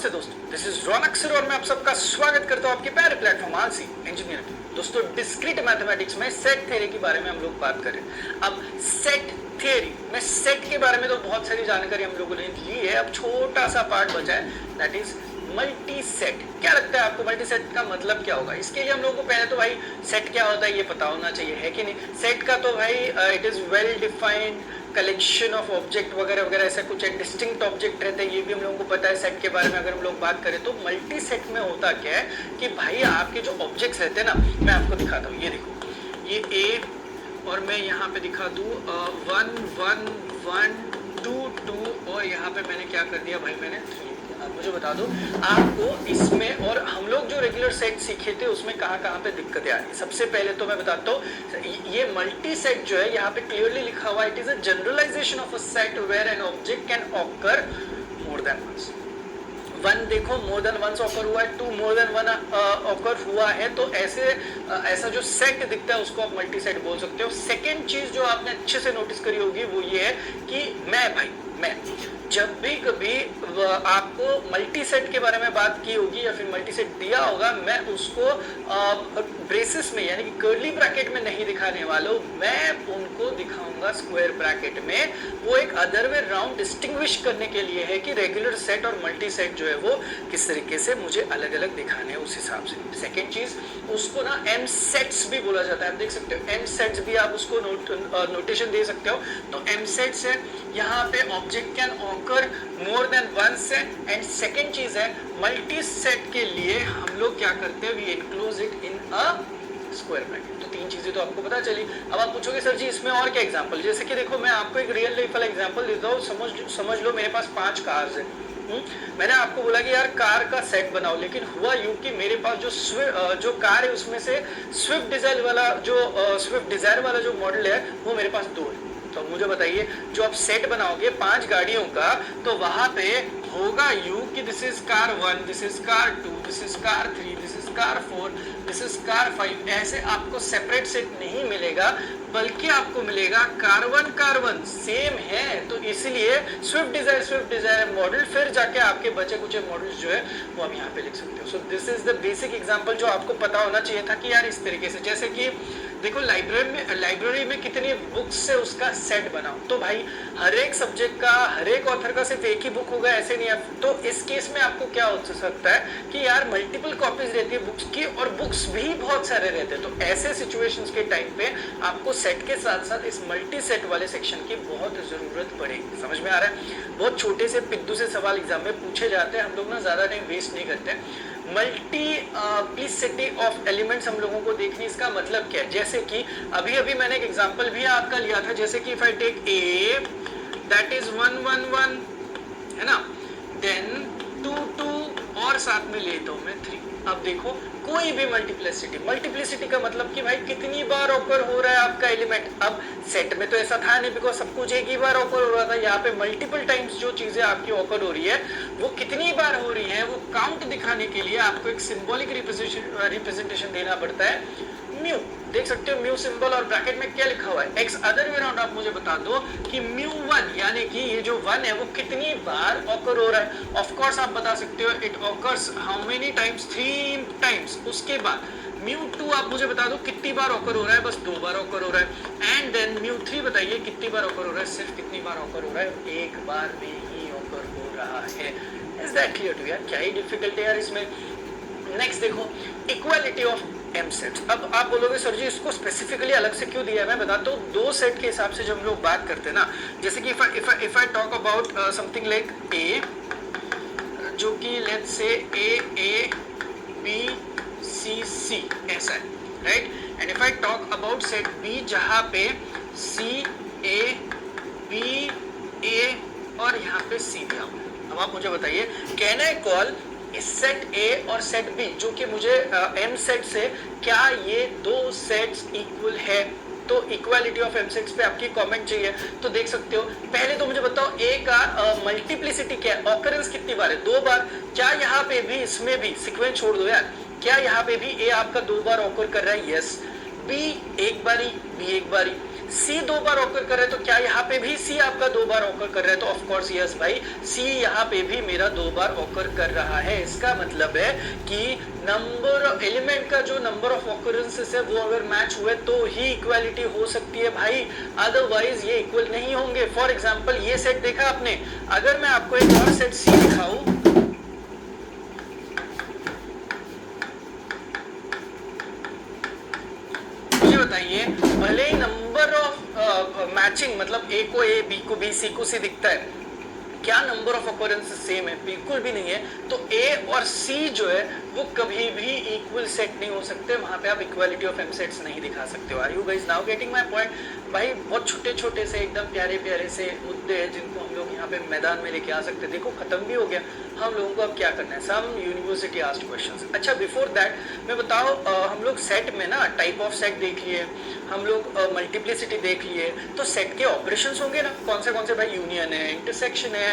नमस्ते दोस्तों, this is Raunak sir और मैं आप सबका स्वागत करता हूं आपके प्यारे प्लेटफॉर्म आलसी इंजीनियर की। दोस्तों, डिस्क्रीट मैथमेटिक्स में सेट थ्योरी के बारे में हम लोग बात कर रहे हैं। अब सेट थ्योरी में सेट के बारे में तो बहुत सारी जानकारी हम लोगों ने ली है। अब छोटा सा पार्ट बचा है, दैट इज मल्टी सेट। क्या लगता है आपको मल्टी सेट का मतलब क्या होगा? इसके लिए हम लोगों को पहले तो भाई सेट क्या होता है ये पता होना चाहिए, है कि नहीं? सेट का तो भाई it is well defined collection of object वगैरह वगैरह, ऐसा कुछ एक डिस्टिंक्ट ऑब्जेक्ट रहते हैं, ये भी हम लोगों को पता है। सेट के बारे में अगर हम लोग बात करें तो मल्टी सेट में होता क्या है कि भाई आपके जो ऑब्जेक्ट्स रहते हैं ना, मैं आपको दिखाता हूँ। ये देखो, ये ए और मैं यहाँ पे दिखा दूँ 1 1 1 2 2 और यहाँ पे मैंने क्या कर दिया भाई, मैंने 3। आप मुझे बता दो आपको इसमें, और हम लोग जो रेगुलर सेट सीखे थे उसमें कहाँ पे दिक्कतें आ रही। सबसे पहले तो मैं बताता हूँ, ये मल्टी सेट जो है यहाँ पे क्लियरली लिखा हुआ, it is a generalisation of a set where an object can occur more than once. 1 देखो मोर देन वंस ऑकर हुआ है, 2 मोर देन 1 ऑकर हुआ है, तो ऐसा जो सेट दिखता है उसको आप मल्टी सेट बोल सकते हो। सेकेंड चीज जो आपने अच्छे से नोटिस करी होगी वो ये है कि मैं जब भी कभी आपको मल्टी सेट के बारे में बात की होगी या फिर मल्टी सेट दिया होगा, मैं उसको ब्रेसेस में यानी कि कर्ली ब्रैकेट में नहीं दिखाने वाला हूं, मैं उनको दिखाऊंगा स्क्वायर ब्रैकेट में। वो एक अदर वे राउंड डिस्टिंग्विश करने के लिए है कि रेगुलर सेट और मल्टी सेट जो है वो किस तरीके से मुझे अलग अलग दिखाने हैं, उस हिसाब से। सेकेंड चीज, उसको ना एम सेट्स भी बोला जाता है। आप देख सकते हो एम सेट्स भी आप उसको नोटेशन दे सकते हो। तो एम सेट्स है, यहाँ पे object can occur more than once है। एंड सेकेंड चीज है, मल्टी सेट के लिए हम लोग क्या करते हैं, we include it in a square bracket. तो 3 चीजें तो आपको पता चली। अब आप पूछोगे सर जी इसमें और क्या एग्जांपल? जैसे कि देखो, मैं आपको एक रियल लाइफ वाला एग्जांपल देता हूँ। समझ लो मेरे पास 5 कार्स है। मैंने आपको बोला कि यार कार का सेट बनाओ, लेकिन हुआ यूं कि मेरे पास जो कार है उसमें से स्विफ्ट डिजायर वाला जो मॉडल है वो मेरे पास 2 है। तो मुझे बताइए, जो आप सेट बनाओगे 5 गाड़ियों का, तो वहां पे होगा यू कि this is car 1, this is car 2, this is car 3, this is car 4, this is car 5। ऐसे आपको सेपरेट सेट नहीं मिलेगा, बल्कि आपको मिलेगा कार 1 सेम है। तो इसलिए स्विफ्ट डिजायर मॉडल, फिर जाके आपके बचे कुछ मॉडल्स जो है वो आप यहाँ पे लिख सकते हो। So this is the basic example जो आपको पता होना चाहिए था कि यार इस तरीके से, जैसे कि देखो लाइब्रेरी में कितनी बुक्स से उसका सेट बनाओ, तो भाई हर एक सब्जेक्ट का, हर एक ऑथर का सिर्फ एक ही बुक होगा ऐसे नहीं है। तो इस केस में आपको क्या हो सकता है कि यार मल्टीपल कॉपीज रहती है बुक्स की, और बुक्स भी बहुत सारे रहते हैं। तो ऐसे सिचुएशंस के टाइम पे आपको सेट के साथ साथ इस मल्टी सेट वाले सेक्शन की बहुत जरूरत पड़ेगी। समझ में आ रहा है? बहुत छोटे से पिद्दू से सवाल एग्जाम में पूछे जाते हैं, हम लोग ना ज्यादा टाइम वेस्ट नहीं करते। मल्टीप्लिसिटी ऑफ एलिमेंट्स हम लोगों को देखनी, इसका मतलब क्या है? जैसे कि अभी मैंने एक एग्जांपल भी आपका लिया था, जैसे कि if I take A that is 1 1 1 है ना, देन 2 2 और साथ में लेता हूं मैं 3। अब देखो, कोई भी मल्टीप्लिसिटी का मतलब कि भाई कितनी बार ऑकर हो रहा है आपका एलिमेंट। अब सेट में तो ऐसा था नहीं, बिकॉज सब कुछ एक ही बार ऑकर हो रहा था। यहाँ पे मल्टीपल टाइम्स जो चीजें आपकी ऑकर हो रही है वो कितनी बार हो रही है, वो काउंट दिखाने के लिए आपको एक सिंबॉलिक रिप्रेजेंटेशन देना पड़ता है, म्यू। देख सकते हो म्यू सिंबल, और ब्रैकेट में क्या लिखा हुआ है, एक्स। अदर वे राउंड आप मुझे बता दो कि μ1 यानी कि ये जो 1 है वो कितनी बार ऑकर हो रहा है। ऑफ कोर्स आप बता सकते हो it occurs how many times, 3 times. उसके बाद μ2 आप मुझे बता दो कितनी बार ऑकर हो रहा है, बस 2 बार ऑकर हो रहा है। एंड देन μ3 बताइए कितनी बार ऑकर हो रहा है, सिर्फ कितनी बार ऑकर हो रहा है, एक बार में ही ऑकर हो रहा है। इज दैट क्लियर टू यार? क्या ही डिफिकल्ट है यार इसमें। नेक्स्ट देखो, इक्वालिटी ऑफ एम सेट्स। अब आप बोलोगे सर जी इसको स्पेसिफिकली अलग से क्यों दिया है? मैं बताता हूँ, 2 सेट के हिसाब से जब हम लोग बात करते हैं ना, जैसे कि if I talk about something like a, जो कि let's say A B C C ऐसा है, right? And if I talk about set B, जहां पे सी ए बी ए और यहाँ पे सी दिया हुआ है। अब आप मुझे बताइए, कैन आई कॉल इस सेट ए और सेट बी, जो कि मुझे एम सेट से, क्या ये 2 सेट्स इक्वल है? तो इक्वालिटी ऑफ एम सेट्स पे आपकी कमेंट चाहिए। तो देख सकते हो, पहले तो मुझे बताओ ए का मल्टीप्लिसिटी क्या है, ऑकरेंस कितनी बार है? 2 बार। क्या यहाँ पे भी, इसमें भी सीक्वेंस छोड़ दो यार, क्या यहाँ पे भी ए आपका 2 बार ऑकर कर रहा है? यस। बी एक बारी, बी एक बारी। सी 2 बार ऑकर कर रहा है, तो क्या यहाँ पे भी सी आपका 2 बार ऑकर कर रहा है? तो ऑफ कोर्स यस भाई, सी यहाँ पे भी मेरा 2 बार ऑकर कर रहा है। इसका मतलब है कि नंबर एलिमेंट का जो नंबर ऑफ ऑकरेंसेस है वो अगर मैच हुए तो ही इक्वालिटी हो सकती है भाई, अदरवाइज ये इक्वल नहीं होंगे। फॉर एग्जाम्पल ये सेट देखा आपने, अगर मैं आपको एक और सेट सी दिखाऊं, बताइए, भले ही नंबर ऑफ मैचिंग मतलब ए को ए, बी को बी, सी को सी दिखता है, क्या नंबर ऑफ ऑकरेंसेस सेम है? बिल्कुल भी नहीं है। तो ए और सी जो है वो कभी भी इक्वल सेट नहीं हो सकते, वहां पे आप इक्वालिटी ऑफ एम सेट्स नहीं दिखा सकते हो। Are you guys now getting my point? भाई बहुत छोटे छोटे से एकदम प्यारे प्यारे से मुद्दे हैं जिनको हम लोग यहाँ पे मैदान में लेके आ सकते हैं। देखो खत्म भी हो गया, हम लोगों को अब क्या करना है, सम यूनिवर्सिटी आस्क्ड क्वेश्चंस। अच्छा बिफोर दैट मैं बताओ, हम लोग सेट में ना टाइप ऑफ सेट देख लिए, हम लोग मल्टीप्लिसिटी देख लिए, तो सेट के ऑपरेशंस होंगे ना, कौन से भाई? यूनियन है, इंटरसेक्शन है,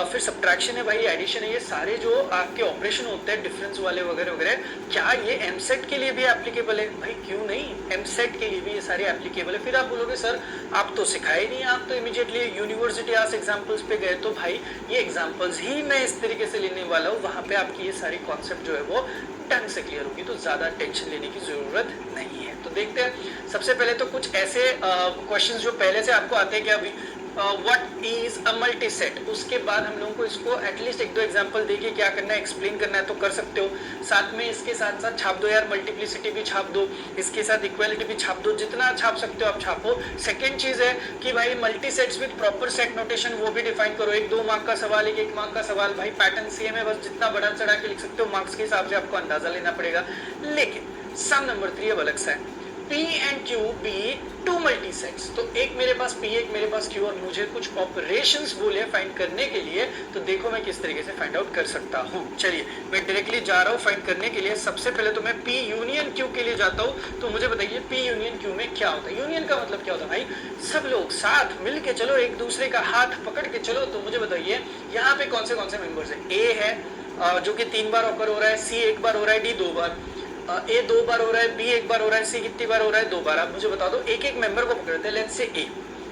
फिर सब्ट्रैक्शन है भाई, एडिशन है, ये सारे जो आपके ऑपरेशन होते हैं डिफरेंस वाले वगैरह वगैरह, क्या ये एम सेट के लिए भी एप्लीकेबल है? भाई क्यों नहीं, एम सेट के लिए भी ये सारे एप्लीकेबल है। फिर आप बोलोगे सर आप तो सिखाए नहीं, आप तो इमीडिएटली यूनिवर्सिटी आस एग्जाम्पल्स पे गए। तो भाई ये एग्जाम्पल्स ही मैं इस तरीके से लेने वाला हूँ, वहां पे आपकी ये सारी कॉन्सेप्ट जो है वो ढंग से क्लियर होगी, तो ज्यादा टेंशन लेने की जरूरत नहीं है। तो देखते हैं, सबसे पहले तो कुछ ऐसे क्वेश्चंस जो पहले से आपको आते हैं कि अभी what is a multi set, उसके बाद हम लोगों को इसको एटलीस्ट एक दो एग्जांपल देके क्या करना है, एक्सप्लेन करना है तो कर सकते हो। साथ में इसके साथ साथ छाप दो यार, मल्टीप्लिसिटी भी छाप दो, इसके साथ इक्वालिटी भी छाप दो, जितना छाप सकते हो आप छापो। सेकेंड चीज है कि भाई multi sets with proper set notation वो भी डिफाइन करो। 1-2 मार्क का सवाल, 1-1 मार्क का सवाल, भाई पैटर्न सेम है, बस जितना बढ़ा चढ़ा के लिख सकते हो, मार्क्स के हिसाब से आपको अंदाजा लेना पड़ेगा। लेकिन सम नंबर 3 अब अलग सा है, P and Q be two multi sets. तो एक मेरे पास P, एक मेरे पास Q, और मुझे कुछ ऑपरेशंस बोले फाइंड करने के लिए, तो देखो मैं किस तरीके से फाइंड आउट कर सकता हूँ। चलिए मैं डायरेक्टली जा रहा हूँ फाइंड करने के लिए। सबसे पहले तो मैं P यूनियन Q के लिए जाता हूँ। तो मुझे बताइए P यूनियन Q में क्या होता है? यूनियन का मतलब क्या होता है भाई? सब लोग साथ मिल के चलो, एक दूसरे का हाथ पकड़ के चलो। तो मुझे बताइए यहाँ पे कौन से मेंबर्स है? A है जो कि 3 बार ऑकर हो रहा है, C 1 बार हो रहा है, D 2 बार, ए 2 बार हो रहा है, बी 1 बार हो रहा है, सी कितनी बार हो रहा है? 2 बार। आप मुझे बता दो, एक एक मेंबर को पकड़ते हैं। लेट्स से ए,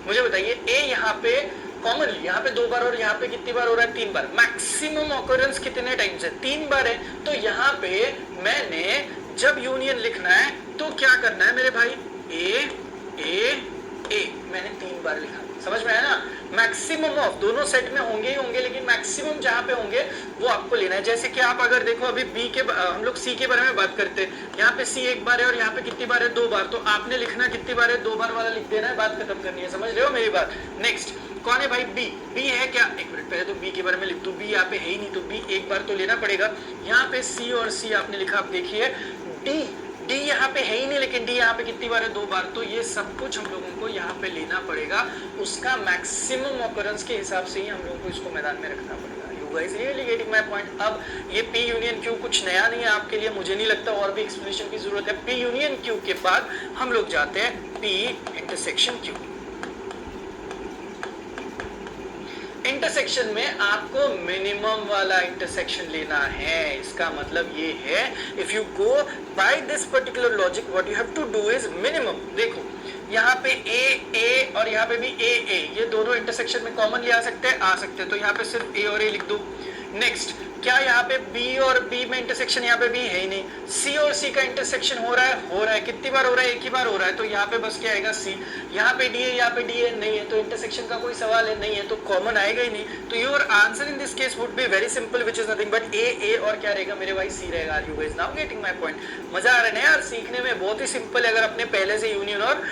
मुझे बताइए ए यहाँ पे कॉमनली यहाँ पे 2 बार और यहाँ पे कितनी बार हो रहा है? 3 बार। मैक्सिमम ऑकरेंस कितने टाइम्स है? 3 बार है। तो यहाँ पे मैंने जब यूनियन लिखना है तो क्या करना है मेरे भाई? ए ए ए, मैंने 3 बार लिखा, समझ में आया ना? मैक्सिमम ऑफ दोनों सेट में होंगे ही होंगे, लेकिन मैक्सिमम जहां पे होंगे वो आपको लेना है। जैसे कि आप अगर देखो अभी बी के, हम लोग सी के बारे में बात करते हैं, यहाँ पे सी 1 बार है और यहाँ पे कितनी बार है? 2 बार। तो आपने लिखना कितनी बार है? 2 बार वाला लिख देना है, बात खत्म करनी है। समझ रहे हो मेरी बात? नेक्स्ट कौन है भाई? बी। बी है क्या? एक मिनट, पहले तो बी के बारे में लिख दो। बी यहाँ पे है ही नहीं, तो बी 1 बार तो लेना पड़ेगा। यहाँ पे सी और सी आपने लिखा, आप देखिए डी, डी यहाँ पे है ही नहीं, लेकिन डी यहाँ पे कितनी बार है? 2 बार। तो ये सब कुछ हम लोगों को यहाँ पे लेना पड़ेगा, उसका मैक्सिमम ऑकरेंस के हिसाब से ही हम लोगों को इसको मैदान में रखना पड़ेगा। You guys really getting my point? अब ये P यूनियन Q कुछ नया नहीं है आपके लिए, मुझे नहीं लगता और भी एक्सप्लेनेशन की जरूरत है। P यूनियन Q के बाद हम लोग जाते हैं P इंटरसेक्शन Q। इंटरसेक्शन में आपको मिनिमम वाला इंटरसेक्शन लेना है। इसका मतलब ये है, if you go by this particular logic, what you have to do is minimum. देखो यहाँ पे ए और यहाँ पे भी ए, ये दोनों इंटरसेक्शन में कॉमनली आ सकते हैं, तो यहाँ पे सिर्फ ए और ए लिख दो। नेक्स्ट, क्या यहाँ पे बी और बी में इंटरसेक्शन? यहाँ पे भी है ही नहीं। सी और सी का इंटरसेक्शन हो रहा है, कितनी बार हो रहा है? 1 ही बार हो रहा है, तो यहाँ पे बस क्या आएगा? सी। यहाँ पे डी है, यहाँ पे डी है, नहीं है, तो इंटरसेक्शन का कोई सवाल है नहीं है, तो कॉमन आएगा ही नहीं। तो your answer in this case would be very simple, which is nothing but A और क्या रहेगा मेरे भाई? सी रहेगा। Are you guys now getting my point? मजा आ रहा है ना यार सीखने में? बहुत ही सिंपल है, अगर अपने पहले से यूनियन और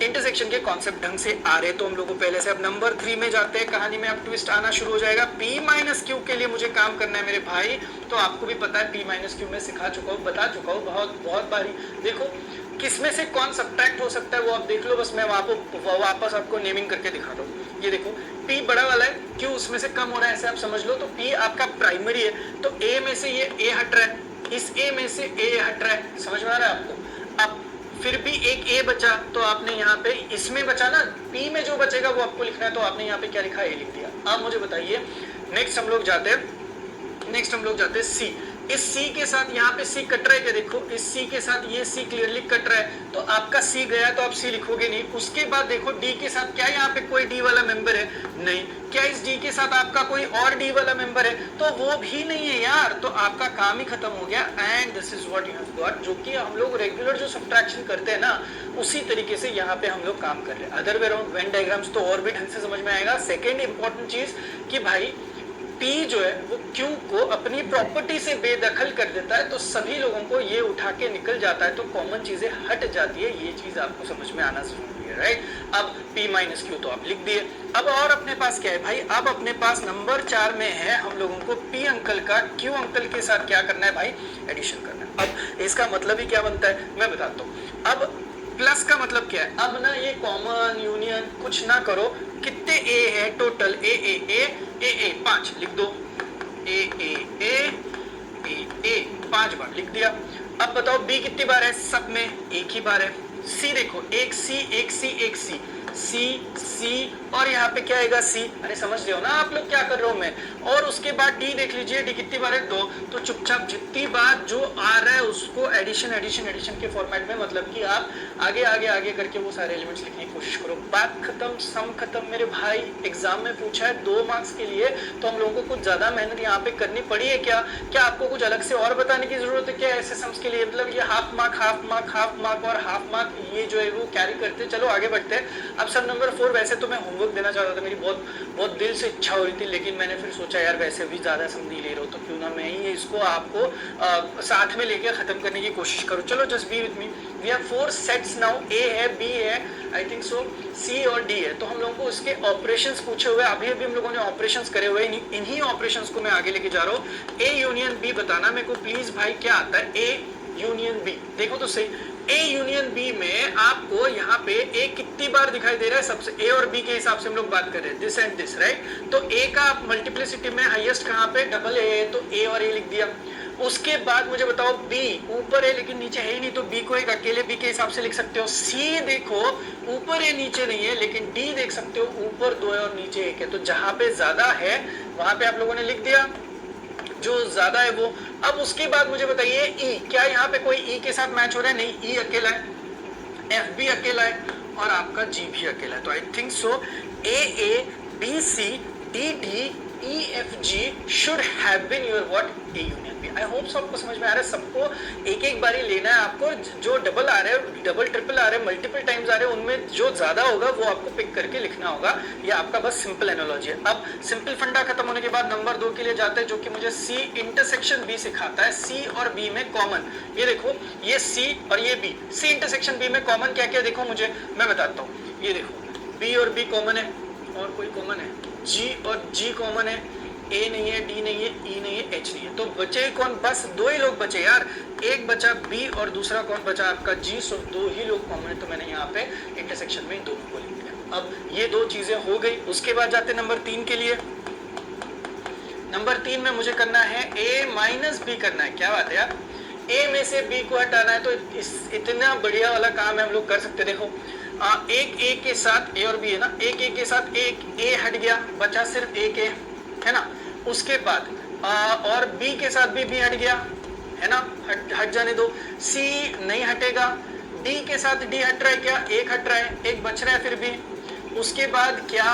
इंटरसेक्शन के कॉन्सेप्ट ढंग से आ रहे तो हम लोग को पहले से। अब नंबर 3 में जाते हैं, कहानी में अब ट्विस्ट आना शुरू हो जाएगा। P माइनस Q के लिए मुझे काम करना है मेरे भाई, तो आपको भी पता है P माइनस Q में सिखा चुका हूँ, बता चुका हूँ बहुत बारी। देखो किसमें से कौन सब्ट्रैक्ट हो सकता है वो आप देख लो, बस मैं वापस आपको नेमिंग करके दिखाता हूँ। ये देखो P बड़ा वाला है, Q उसमें से कम हो रहा है, ऐसे आप समझ लो। तो P आपका प्राइमरी है, तो A में से ये A हट रहा है, इस A में से A हट रहा है, समझ में आ रहा है आपको? अब फिर भी एक ए बचा, तो आपने यहाँ पे इसमें बचा ना, P में जो बचेगा वो आपको लिखना है, तो आपने यहाँ पे क्या लिखा? ए लिख दिया। अब मुझे बताइए नेक्स्ट हम लोग जाते हैं C। इस सी के साथ यहाँ पे सी कट रहा है क्या, देखो इस सी के साथ ये सी क्लियरली कट रहा है, तो आपका सी गया तो आप सी लिखोगे नहीं। उसके बाद देखो डी के साथ क्या यहाँ पे कोई डी वाला मेंबर है, नहीं। क्या इस डी के साथ आपका कोई और डी वाला मेंबर है, तो वो भी नहीं है यार, तो आपका काम ही खत्म हो गया। And this is what you have got, जो कि हम लोग रेगुलर जो सब्ट्रैक्शन करते हैं ना, उसी तरीके से यहाँ पे हम लोग काम कर रहे हैं। Other way around Venn diagrams तो और भी ढंग से समझ में आएगा। सेकेंड इंपॉर्टेंट चीज कि भाई P जो है वो Q को अपनी प्रॉपर्टी से बेदखल कर देता है, तो सभी लोगों को ये उठा के निकल जाता है, तो कॉमन चीजें हट जाती है। ये चीज आपको समझ में आना जरूरी है, राइट। अब P माइनस Q तो आप लिख दिए। अब और अपने पास क्या है भाई, अब अपने पास नंबर 4 में है हम लोगों को P अंकल का Q अंकल के साथ क्या करना है भाई, एडिशन करना है। अब इसका मतलब ही क्या बनता है मैं बताता हूँ। अब प्लस का मतलब क्या है, अब ना ये कॉमन यूनियन कुछ ना करो, कितने ए है टोटल, ए 5 लिख दो, ए 5 बार लिख दिया। अब बताओ बी कितनी बार है, सब में एक ही बार है। सी देखो एक सी सी और यहाँ पे क्या आएगा सी, अरे समझ रहे हो ना आप लोग क्या कर रहा हूं मैं। और उसके बाद डी देख लीजिए, डी कितनी बार है 2, तो चुपचाप जितनी बार जो आ रहा है उसको एडिशन के फॉर्मेट में, मतलब कि आप आगे करके वो सारे एलिमेंट्स लिखने की कोशिश करो। बात खत्म, सम खत्म मेरे भाई। एग्जाम में पूछा है 2 मार्क्स के लिए, तो हम लोगों को कुछ ज्यादा मेहनत यहाँ पे करनी पड़ी है क्या आपको कुछ अलग से और बताने की जरूरत है क्या ऐसे सम्स के लिए, मतलब ये हाफ मार्क और हाफ मार्क ये जो है वो कैरी करते। चलो आगे बढ़ते हैं। अब सब नंबर 4, वैसे तो मैं होमवर्क देना चाहता था, मेरी बहुत दिल से इच्छा हो रही थी, लेकिन मैंने फिर सोचा यार वैसे भी ज्यादा सम नहीं ले रहा हूँ, तो क्यों ना मैं ही इसको आपको साथ में लेके खत्म करने की कोशिश करूँ। चलो just be with me. We have 4 sets now, A है, बी है, आई थिंक सो सी और डी है। तो हम लोगों को इसके ऑपरेशंस पूछे हुए, अभी हम लोगों ने ऑपरेशंस करे हुए, इन्हीं ऑपरेशंस को मैं आगे लेके जा रहा हूँ। ए यूनियन बी बताना मेरे को प्लीज भाई, क्या आता है ए यूनियन बी, देखो तो सही। ए यूनियन बी में आपको यहाँ पे ए कितनी बार दिखाई दे रहा है, सबसे ए और बी के हिसाब से हम लोग बात कर रहे हैं, दिस एंड दिस, राइट। तो ए का मल्टीप्लिसिटी में हाईएस्ट कहाँ पे, डबल ए है, तो ए और ए लिख दिया। उसके बाद मुझे बताओ बी ऊपर है लेकिन नीचे है ही नहीं, तो बी को एक अकेले बी के हिसाब से लिख सकते हो। सी देखो ऊपर है नीचे नहीं है, लेकिन डी देख सकते हो ऊपर 2 है और नीचे 1 है, तो जहां पे ज्यादा है वहां पे आप लोगों ने लिख दिया जो ज्यादा है वो। अब उसके बाद मुझे बताइए ई, क्या यहाँ पे कोई ई के साथ मैच हो रहा है, नहीं, ई अकेला है, एफ भी अकेला है और आपका जी भी अकेला है। तो I think so A B C D D E F G should have been your what, A union B. I hope सबको समझ में आ रहा है, सबको एक बारी लेना है आपको, जो डबल आ रहे हैं, डबल ट्रिपल आ रहे हैं, मल्टीपल टाइम्स आ रहे हैं, उनमें जो ज्यादा होगा वो आपको पिक करके लिखना होगा। ये आपका बस सिंपल एनालॉजी है। अब सिंपल फंडा खत्म होने के बाद नंबर 2 के लिए जाते हैं, जो कि मुझे सी इंटरसेक्शन बी सिखाता है। सी और बी में कॉमन, ये देखो ये सी और ये बी, सी इंटरसेक्शन बी में कॉमन क्या क्या, देखो मुझे मैं बताता हूँ। ये देखो बी और बी कॉमन है, और कोई कॉमन है, जी और जी कॉमन है, ए नहीं है, डी नहीं है, ई नहीं है, एच नहीं है, तो बचे कौन, बस 2 ही लोग बचे यार, एक बचा बी और दूसरा कौन बचा आपका जी, सो 2 ही लोग कॉमन है, तो मैंने यहाँ पे इंटरसेक्शन में इन दोनों को लिख दिया। अब ये 2 चीजें हो गई। उसके बाद जाते नंबर 3 के लिए। नंबर 3 में मुझे करना है ए माइनस बी करना है, क्या बात है यार, ए में से बी को हटाना है, तो इतना बढ़िया वाला काम है, हम लोग कर सकते। देखो एक ए के साथ, ए और बी है ना, एक ए के साथ एक ए हट गया, बचा सिर्फ एक ए, है ना। उसके बाद और बी के साथ भी बी हट गया, है ना, हट जाने दो। सी नहीं हटेगा, डी के साथ डी हट रहा है, क्या एक हट रहा है, एक बच रहा है फिर भी। उसके बाद क्या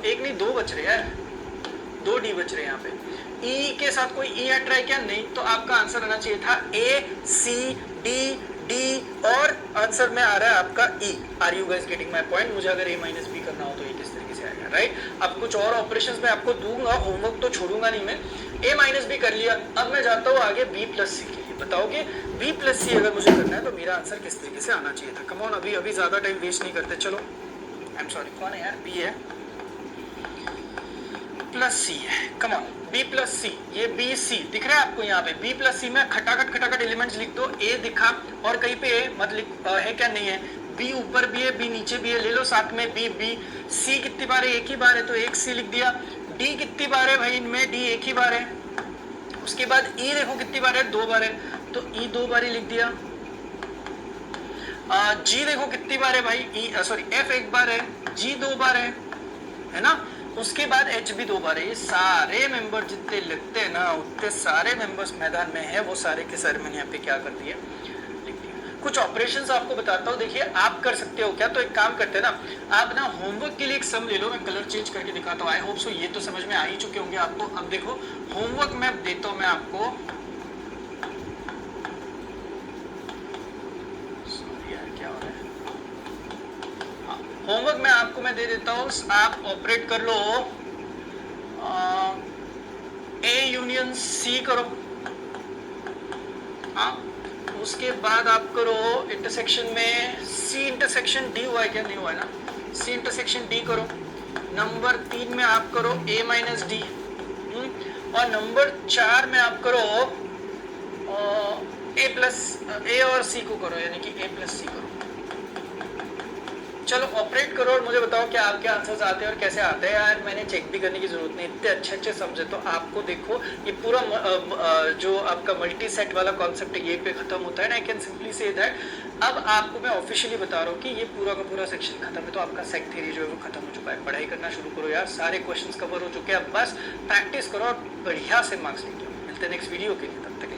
एक नहीं 2 बच रहे हैं, 2 डी बच रहे हैं यहाँ पे। ई के साथ कोई ई हट रहा है क्या, नहीं, तो आपका आंसर आना चाहिए था ए सी डी डी, और आंसर में आ रहा है आपका E. Are you guys getting my point. मुझे अगर ए माइनस बी करना हो तो ये किस तरीके से आएगा, राइट। अब कुछ और ऑपरेशंस में आपको दूंगा, होमवर्क तो छोड़ूंगा नहीं मैं। ए माइनस बी कर लिया, अब मैं जाता हूँ आगे बी प्लस सी के लिए। बताओगे बी प्लस सी अगर मुझे करना है तो मेरा आंसर किस तरीके से आना चाहिए था। कम ऑन, अभी ज्यादा टाइम वेस्ट नहीं करते, चलो। आई एम सॉरी, कौन है यार, बी है प्लस सी है, कम ऑन, बी प्लस सी, ये बी सी दिख रहा है आपको यहाँ पे। बी प्लस सी में खटाखट एलिमेंट्स लिख दो। ए दिखा और कहीं पे ए मत लिख, है क्या, नहीं है। बी ऊपर भी है, बी नीचे भी है, ले लो साथ में बी बी। सी कितनी बार है, एक ही बार है, तो एक सी लिख दिया। डी कितनी बार है भाई, इनमें डी एक ही बार है। उसके बाद ई देखो कितनी बार है, 2 बार है, तो ई 2 बार ही लिख दिया। जी देखो कितनी बार है भाई, ई सॉरी एफ 1 बार है, जी 2 बार है ना। उसके बाद एच भी 2 बार है। ये सारे मेंबर जितने लगते हैं ना, उतने सारे मेंबर्स मैदान में है, वो सारे के सारे मैंने यहाँ पे क्या कर दिए, लिख दिए। कुछ ऑपरेशंस आपको बताता हूँ, देखिए आप कर सकते हो क्या। तो एक काम करते हैं ना, आप ना होमवर्क के लिए एक सम ले लो, मैं कलर चेंज करके दिखाता हूँ। आई होप सो ये तो समझ में आ ही चुके होंगे आपको। अब देखो होमवर्क मैं देता हूँ मैं आपको, होमवर्क में आपको मैं दे देता हूँ, आप ऑपरेट कर लो ए यूनियन सी करो। हाँ, उसके बाद आप करो इंटरसेक्शन में सी इंटरसेक्शन डी हुआ है क्या, नहीं हुआ है ना, सी इंटरसेक्शन डी करो। नंबर 3 में आप करो ए माइनस डी, और नंबर 4 में आप करो ए प्लस ए और सी को करो, यानी कि ए प्लस सी करो। चलो ऑपरेट करो और मुझे बताओ क्या आपके आंसर्स आते हैं और कैसे आते हैं। यार मैंने चेक भी करने की जरूरत नहीं, इतने अच्छे अच्छे समझे। तो आपको देखो ये पूरा जो आपका मल्टी सेट वाला कॉन्सेप्ट है ये पे खत्म होता है ना। I can simply say that अब आपको मैं ऑफिशियली बता रहा हूँ कि ये पूरा का पूरा सेक्शन खत्म है। तो आपका सेट थ्योरी जो है वो खत्म हो चुका है। पढ़ाई करना शुरू करो यार, सारे क्वेश्चन कवर हो चुके हैं। अब बस प्रैक्टिस करो और बढ़िया से मार्क्स लेके आओ। मिलते हैं नेक्स्ट वीडियो के लिए, तब तक